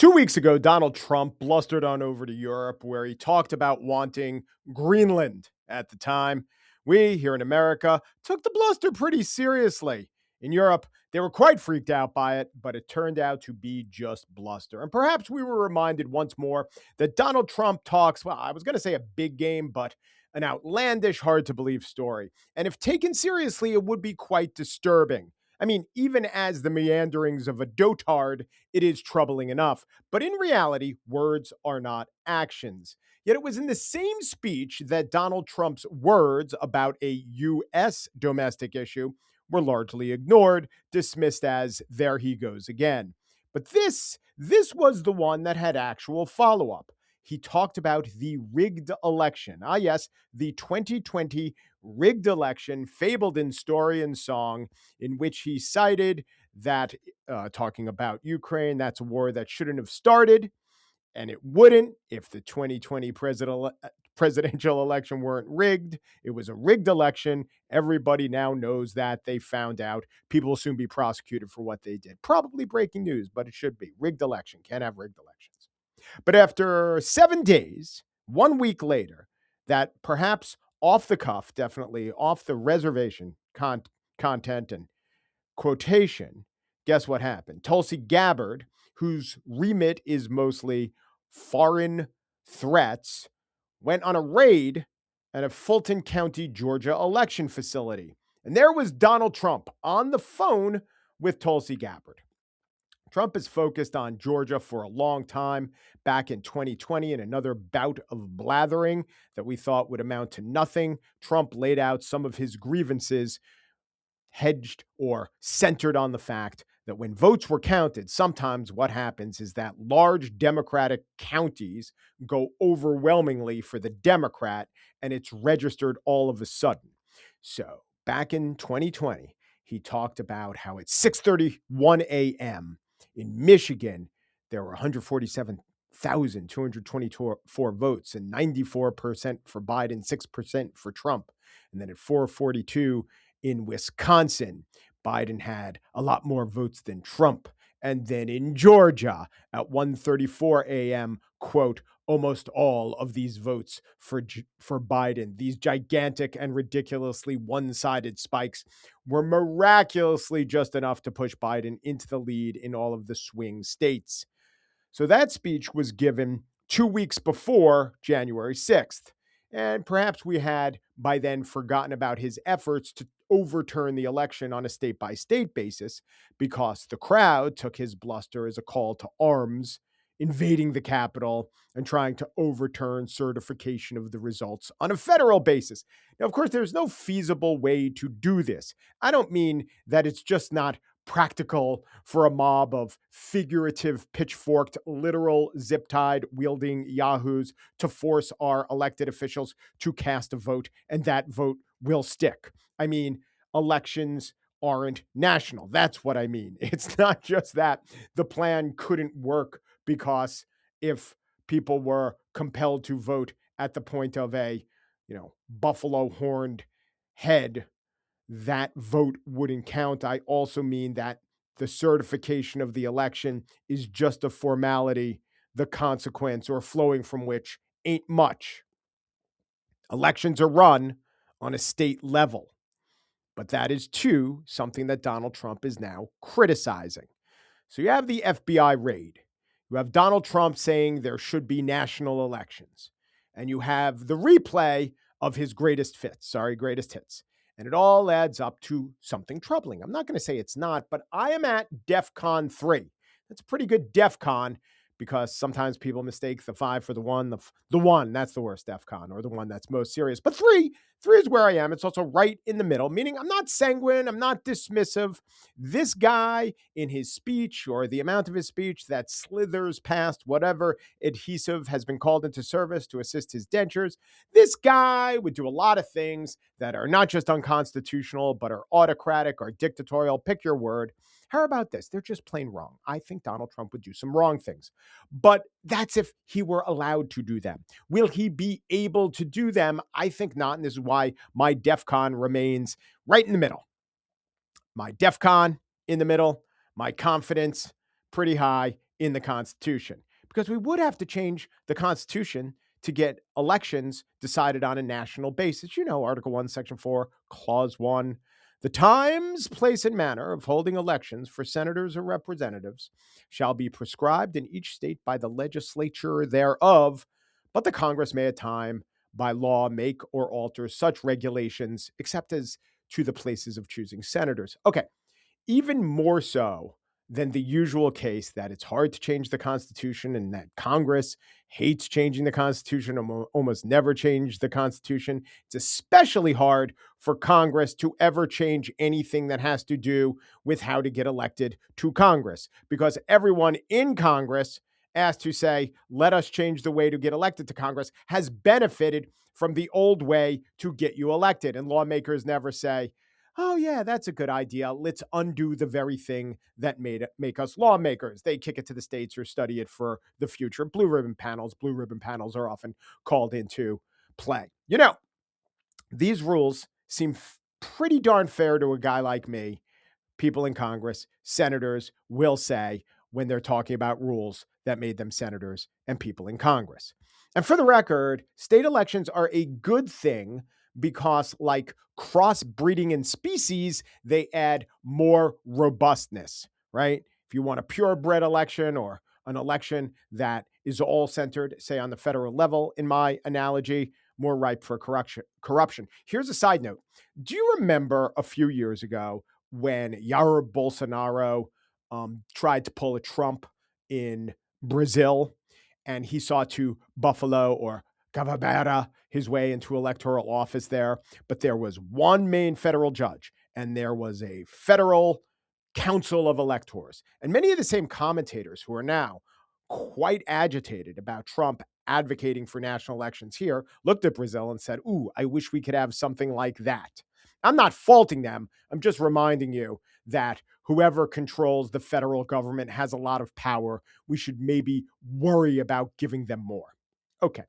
2 weeks ago, Donald Trump blustered on over to Europe where he talked about wanting Greenland at the time. We here in America took the bluster pretty seriously. In Europe, they were quite freaked out by it, but it turned out to be just bluster. And perhaps we were reminded once more that Donald Trump talks, well, I was going to say a big game, but an outlandish, hard to believe story. And if taken seriously, it would be quite disturbing. I mean, even as the meanderings of a dotard, it is troubling enough. But in reality, words are not actions. Yet it was in the same speech that Donald Trump's words about a U.S. domestic issue were largely ignored, dismissed as there he goes again. But this was the one that had actual follow-up. He talked about the rigged election. Ah, yes, the 2020 rigged election, fabled in story and song, in which he cited that, talking about Ukraine, that's a war that shouldn't have started, and it wouldn't if the 2020 presidential election weren't rigged. It was a rigged election. Everybody now knows that. They found out. People will soon be prosecuted for what they did. Probably breaking news, but it should be. Rigged election. Can't have rigged elections. But after 7 days, 1 week later, that perhaps off the cuff, definitely off the reservation content and quotation, guess what happened? Tulsi Gabbard, whose remit is mostly foreign threats, went on a raid at a Fulton County, Georgia election facility. And there was Donald Trump on the phone with Tulsi Gabbard. Trump has focused on Georgia for a long time. Back in 2020, in another bout of blathering that we thought would amount to nothing, Trump laid out some of his grievances, hedged or centered on the fact that when votes were counted, sometimes what happens is that large Democratic counties go overwhelmingly for the Democrat, and it's registered all of a sudden. So back in 2020, he talked about how at 6:31 a.m. in Michigan, there were 147,224 votes and 94% for Biden, 6% for Trump. And then at 4:42 in Wisconsin, Biden had a lot more votes than Trump. And then in Georgia at 1:34 a.m., quote, almost all of these votes for Biden, these gigantic and ridiculously one-sided spikes, were miraculously just enough to push Biden into the lead in all of the swing states. So that speech was given 2 weeks before January 6th. And perhaps we had by then forgotten about his efforts to overturn the election on a state-by-state basis because the crowd took his bluster as a call to arms, invading the Capitol and trying to overturn certification of the results on a federal basis. Now, of course, there's no feasible way to do this. I don't mean that it's just not practical for a mob of figurative, pitchforked, literal, zip-tied wielding yahoos to force our elected officials to cast a vote, and that vote will stick. I mean, elections aren't national. That's what I mean. It's not just that the plan couldn't work because if people were compelled to vote at the point of a, buffalo horned head, that vote wouldn't count. I also mean that the certification of the election is just a formality, the consequence or flowing from which ain't much. Elections are run on a state level, but that is too something that Donald Trump is now criticizing. So you have the FBI raid. You have Donald Trump saying there should be national elections. And you have the replay of his greatest hits. And it all adds up to something troubling. I'm not going to say it's not, but I am at DEFCON 3. That's a pretty good DEFCON because sometimes people mistake the 5 for the 1. The 1, that's the worst DEFCON, or the one that's most serious. But 3 is where I am. It's also right in the middle, meaning I'm not sanguine, I'm not dismissive. This guy in his speech, or the amount of his speech that slithers past whatever adhesive has been called into service to assist his dentures, this guy would do a lot of things that are not just unconstitutional, but are autocratic or dictatorial, pick your word. How about this? They're just plain wrong. I think Donald Trump would do some wrong things, but that's if he were allowed to do them. Will he be able to do them? I think not, and this is why my DEFCON remains right in the middle. My DEFCON in the middle, my confidence pretty high. in the Constitution, because we would have to change the Constitution to get elections decided on a national basis. You know, Article 1, Section 4, Clause 1. The times, place, and manner of holding elections for senators or representatives shall be prescribed in each state by the legislature thereof, but the Congress may at time by law make or alter such regulations, except as to the places of choosing senators. Okay, even more so than the usual case that it's hard to change the Constitution and that Congress hates changing the Constitution, almost never change the Constitution. It's especially hard for Congress to ever change anything that has to do with how to get elected to Congress, because everyone in Congress asked to say, let us change the way to get elected to Congress, has benefited from the old way to get you elected. And lawmakers never say, oh yeah, that's a good idea. Let's undo the very thing that make us lawmakers. They kick it to the states or study it for the future. Blue ribbon panels are often called into play. You know, these rules seem pretty darn fair to a guy like me. People in Congress, senators will say when they're talking about rules that made them senators and people in Congress. And for the record, state elections are a good thing because, like crossbreeding in species, they add more robustness, right? If you want a purebred election or an election that is all centered, say, on the federal level, in my analogy, more ripe for corruption. Here's a side note. Do you remember a few years ago when Jair Bolsonaro tried to pull a Trump in Brazil, and he sought to Buffalo or Cavabara his way into electoral office there? But there was one main federal judge, and there was a federal council of electors. And many of the same commentators who are now quite agitated about Trump advocating for national elections here looked at Brazil and said, ooh, I wish we could have something like that. I'm not faulting them. I'm just reminding you that whoever controls the federal government has a lot of power. We should maybe worry about giving them more. Okay.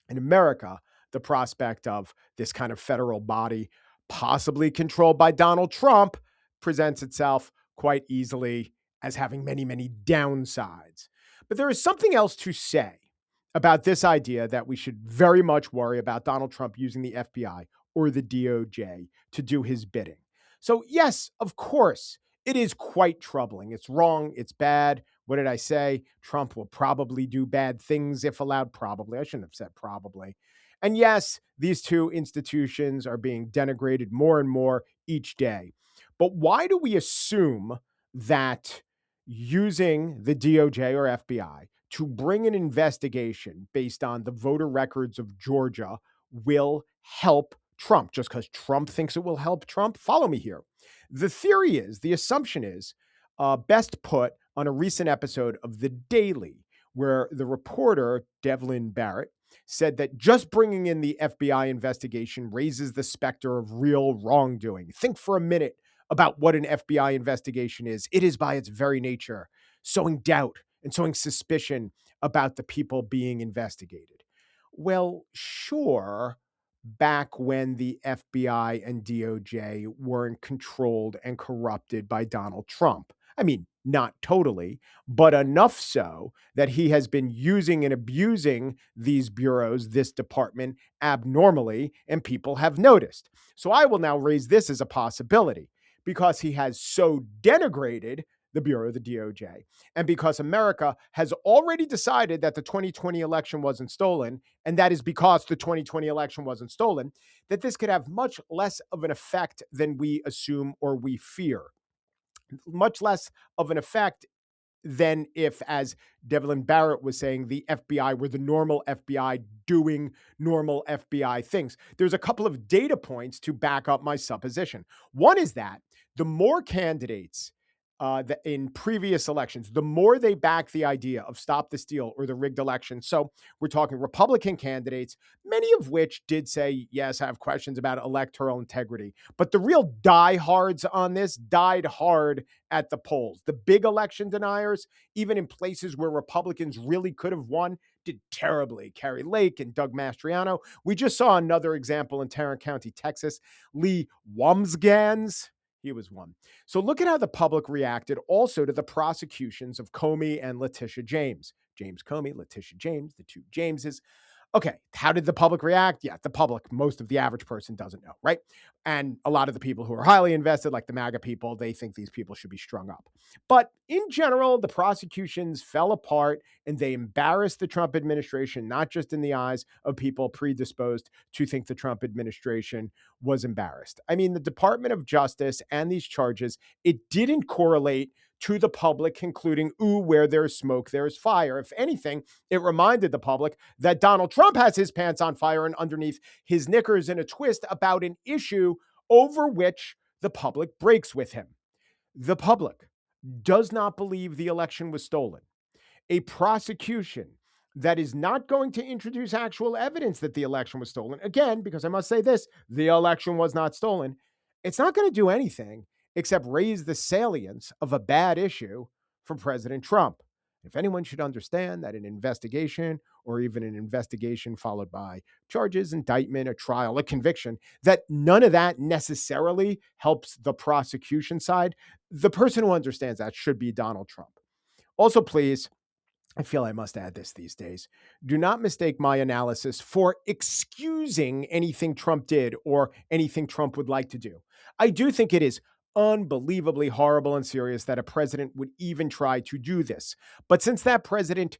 In America, the prospect of this kind of federal body, possibly controlled by Donald Trump, presents itself quite easily as having many, many downsides. But there is something else to say about this idea that we should very much worry about Donald Trump using the FBI or the DOJ to do his bidding. So, yes, of course, it is quite troubling. It's wrong. It's bad. What did I say? Trump will probably do bad things if allowed. Probably. I shouldn't have said probably. And yes, these two institutions are being denigrated more and more each day. But why do we assume that using the DOJ or FBI to bring an investigation based on the voter records of Georgia will help Trump? Just because Trump thinks it will help Trump? Follow me here. The assumption is best put on a recent episode of The Daily, where the reporter, Devlin Barrett, said that just bringing in the FBI investigation raises the specter of real wrongdoing. Think for a minute about what an FBI investigation is. It is, by its very nature, sowing doubt and sowing suspicion about the people being investigated. Well, sure, back when the FBI and DOJ weren't controlled and corrupted by Donald Trump. I mean, not totally, but enough so that he has been using and abusing these bureaus, this department, abnormally, and people have noticed. So I will now raise this as a possibility because he has so denigrated the Bureau, the DOJ, and because America has already decided that the 2020 election wasn't stolen, and that is because the 2020 election wasn't stolen, that this could have much less of an effect than we assume or we fear. Much less of an effect than if, as Devlin Barrett was saying, the FBI were the normal FBI doing normal FBI things. There's a couple of data points to back up my supposition. One is that the more candidates that in previous elections, the more they back the idea of stop the steal or the rigged election. So we're talking Republican candidates, many of which did say, yes, I have questions about electoral integrity. But the real diehards on this died hard at the polls. The big election deniers, even in places where Republicans really could have won, did terribly. Carrie Lake and Doug Mastriano. We just saw another example in Tarrant County, Texas. Lee Wambsgans, He was one. So look at how the public reacted also to the prosecutions of Comey and Letitia James. James Comey, Letitia James, the two Jameses. Okay, how did the public react? Yeah, the public, most of the average person doesn't know, right? And a lot of the people who are highly invested, like the MAGA people, they think these people should be strung up. But in general, the prosecutions fell apart and they embarrassed the Trump administration, not just in the eyes of people predisposed to think the Trump administration was embarrassed. I mean, the Department of Justice and these charges, it didn't correlate to the public concluding, ooh, where there's smoke, there's fire. If anything, it reminded the public that Donald Trump has his pants on fire and underneath his knickers in a twist about an issue over which the public breaks with him. The public does not believe the election was stolen. A prosecution that is not going to introduce actual evidence that the election was stolen, again, because I must say this, the election was not stolen, it's not going to do anything except raise the salience of a bad issue for President Trump. If anyone should understand that an investigation or even an investigation followed by charges, indictment, a trial, a conviction, that none of that necessarily helps the prosecution side, the person who understands that should be Donald Trump. Also, please, I feel I must add this these days. Do not mistake my analysis for excusing anything Trump did or anything Trump would like to do. I do think it is unbelievably horrible and serious that a president would even try to do this. But since that president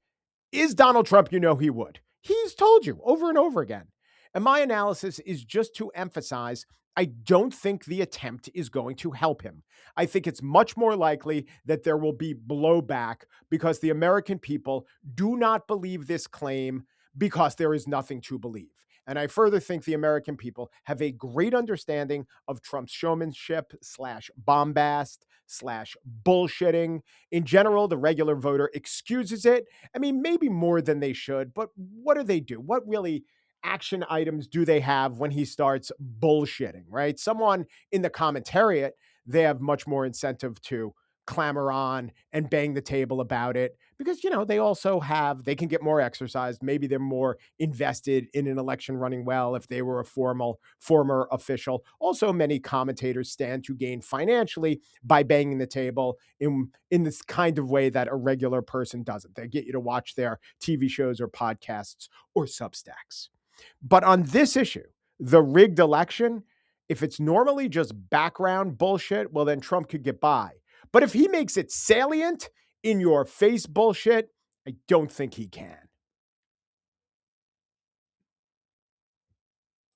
is Donald Trump, you know he would. He's told you over and over again. And my analysis is just to emphasize I don't think the attempt is going to help him. I think it's much more likely that there will be blowback because the American people do not believe this claim because there is nothing to believe. And I further think the American people have a great understanding of Trump's showmanship slash bombast slash bullshitting. In general, the regular voter excuses it. I mean, maybe more than they should, but what do they do? What really action items do they have when he starts bullshitting, right? Someone in the commentariat, they have much more incentive to clamor on and bang the table about it because, you know, they can get more exercise. Maybe they're more invested in an election running well if they were a former official. Also, many commentators stand to gain financially by banging the table in this kind of way that a regular person doesn't. They get you to watch their TV shows or podcasts or Substacks. But on this issue, the rigged election, if it's normally just background bullshit, well, then Trump could get by. But if he makes it salient, in your face bullshit, I don't think he can.